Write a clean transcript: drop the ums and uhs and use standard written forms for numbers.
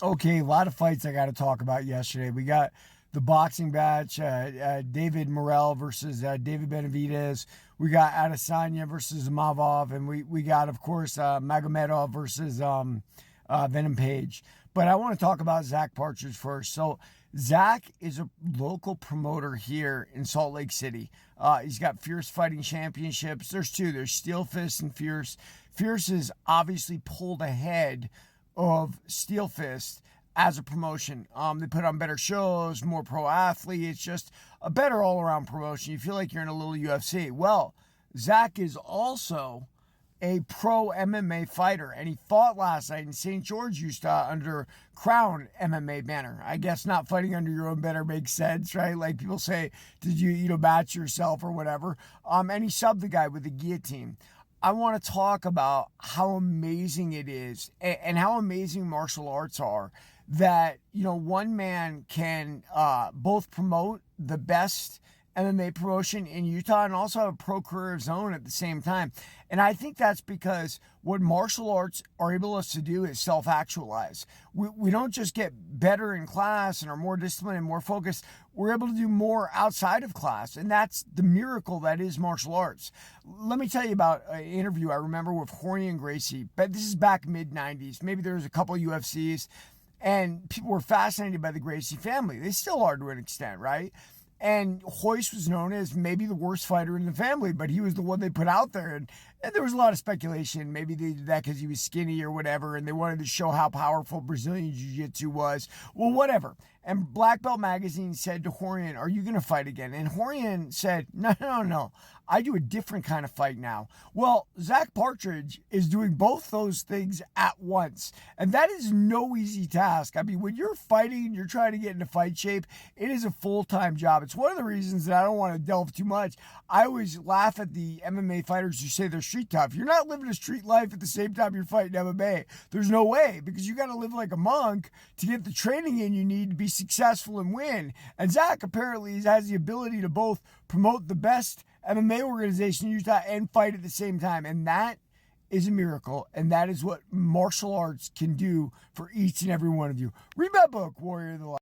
Okay, a lot of fights I got to talk about yesterday. We got the boxing match, David Morrell versus David Benavidez. We got Adesanya versus Mavov, and we got, of course, Magomedov versus Venom Page. But I want to talk about Zach Partridge first. So Zach is a local promoter here in Salt Lake City. He's got Fierce Fighting Championships. There's two. There's Steel Fist and Fierce. Fierce is obviously pulled ahead of Steel Fist as a promotion. They put on better shows, more pro athletes, just a better all around promotion. You feel like you're in a little UFC. Well, Zach is also a pro MMA fighter, and he fought last night in St. George, Utah, under Crown MMA banner. I guess not fighting under your own banner makes sense, right? Like people say, did you match yourself or whatever? And he subbed the guy with the guillotine. I want to talk about how amazing it is and how amazing martial arts are that, one man can both promote the best MMA promotion in Utah and also have a pro career of his own at the same time. And I think that's because what martial arts are able us to do is self-actualize. We don't just get better in class and are more disciplined and more focused. We're able to do more outside of class. And that's the miracle that is martial arts. Let me tell you about an interview I remember with Rorion Gracie. But this is back mid-90s. Maybe there was a couple UFCs. And people were fascinated by the Gracie family. They still are to an extent, right? And Royce was known as maybe the worst fighter in the family, but he was the one they put out there. And there was a lot of speculation. Maybe they did that because he was skinny or whatever, and they wanted to show how powerful Brazilian Jiu-Jitsu was. Well, whatever. And Black Belt Magazine said to Rorion, are you going to fight again? And Rorion said, no. I do a different kind of fight now. Well, Zach Partridge is doing both those things at once. And that is no easy task. I mean, when you're fighting and you're trying to get into fight shape, it is a full-time job. It's one of the reasons that I don't want to delve too much. I always laugh at the MMA fighters who say they're street tough. You're not living a street life at the same time you're fighting MMA. There's no way, because you got to live like a monk to get the training in you need to be successful and win. And Zach apparently has the ability to both promote the best MMA organization in Utah and fight at the same time. And that is a miracle. And that is what martial arts can do for each and every one of you. Read my book, Warrior of the Light.